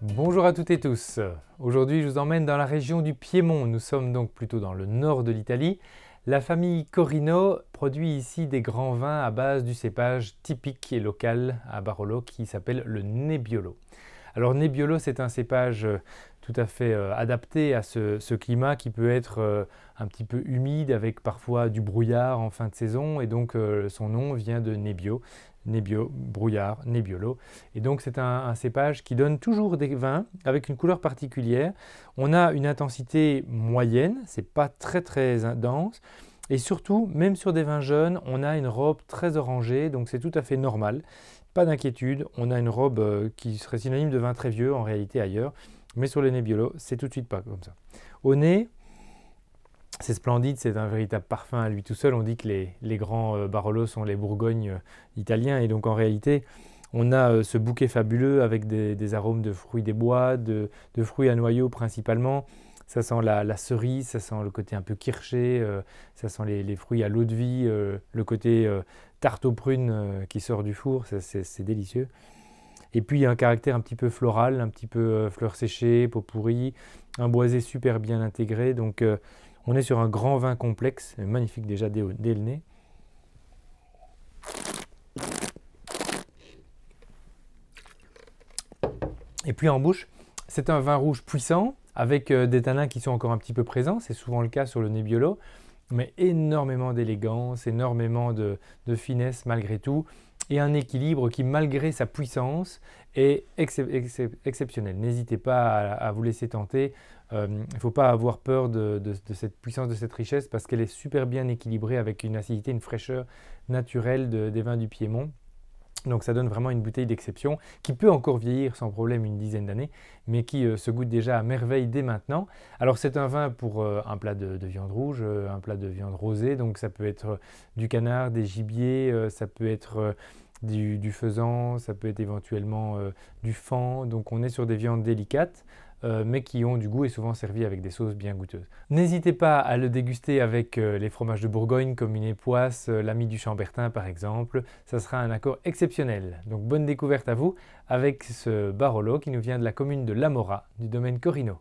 Bonjour à toutes et tous. Aujourd'hui, je vous emmène dans la région du Piémont. Nous sommes donc plutôt dans le nord de l'Italie. La famille Corino produit ici des grands vins à base du cépage typique et local à Barolo qui s'appelle le Nebbiolo. Alors Nebbiolo, c'est un cépage tout à fait adapté à ce climat qui peut être un petit peu humide avec parfois du brouillard en fin de saison et donc son nom vient de Nebbio. Nebbio, brouillard, Nebbiolo. Et donc c'est un cépage qui donne toujours des vins avec une couleur particulière. On a une intensité moyenne, c'est pas très dense. Et surtout, même sur des vins jeunes, on a une robe très orangée, donc c'est tout à fait normal. Pas d'inquiétude, on a une robe qui serait synonyme de vin très vieux en réalité ailleurs. Mais sur les Nebbiolo, c'est tout de suite pas comme ça. Au nez, c'est splendide, c'est un véritable parfum à lui tout seul. On dit que les grands Barolo sont les Bourgognes italiens. Et donc en réalité, on a ce bouquet fabuleux avec des arômes de fruits des bois, de fruits à noyaux principalement. Ça sent la cerise, ça sent le côté un peu kirché, ça sent les fruits à l'eau de vie, le côté tarte aux prunes qui sort du four, c'est délicieux. Et puis il y a un caractère un petit peu floral, un petit peu fleurs séchées, peau pourrie, un boisé super bien intégré. Donc on est sur un grand vin complexe, magnifique déjà dès le nez. Et puis en bouche, c'est un vin rouge puissant, avec des tanins qui sont encore un petit peu présents, c'est souvent le cas sur le Nebbiolo, mais énormément d'élégance, énormément de finesse malgré tout, et un équilibre qui, malgré sa puissance, est exceptionnel. N'hésitez pas à vous laisser tenter. Il ne faut pas avoir peur de cette puissance, de cette richesse, parce qu'elle est super bien équilibrée avec une acidité, une fraîcheur naturelle des vins du Piémont. Donc ça donne vraiment une bouteille d'exception qui peut encore vieillir sans problème une dizaine d'années, mais qui se goûte déjà à merveille dès maintenant. Alors c'est un vin pour un plat de viande rouge, un plat de viande rosée, donc ça peut être du canard, des gibiers, ça peut être du faisan, ça peut être éventuellement du faon, donc on est sur des viandes délicates. Mais qui ont du goût et souvent servis avec des sauces bien goûteuses. N'hésitez pas à le déguster avec les fromages de Bourgogne comme une époisse, l'ami du Chambertin par exemple. Ça sera un accord exceptionnel. Donc bonne découverte à vous avec ce Barolo qui nous vient de la commune de Lamora du domaine Corino.